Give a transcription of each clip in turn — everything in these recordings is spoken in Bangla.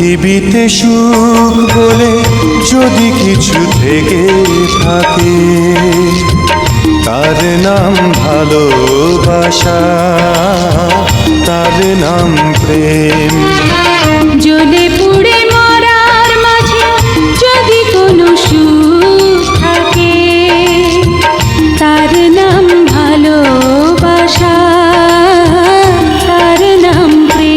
পৃথিবীতে সুখ বলে যদি কিছু থেকে থাকে, তার নাম ভালোবাসা, তার নাম প্রেম। জ্বলে পুড়ে মরার মাঝে যদি কোনো সুখ থাকে, তার নাম ভালোবাসা, তার নাম প্রেম।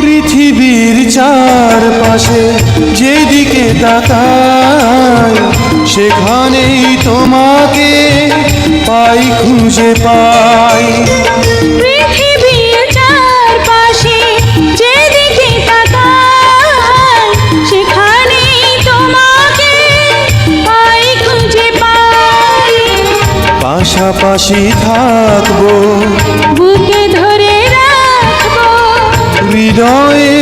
পৃথিবীর চারপাশে যেদিকে তাকাই, সেখানেই তোমাকে পাই, খুঁজে পাই। পৃথিবীর চারপাশে যেদিকে তাকাই, সেখানেই তোমাকে পাই, খুঁজে পাই। পাশাপাশি থাকবো, বুকে ধরে রাখবো, হৃদয়ে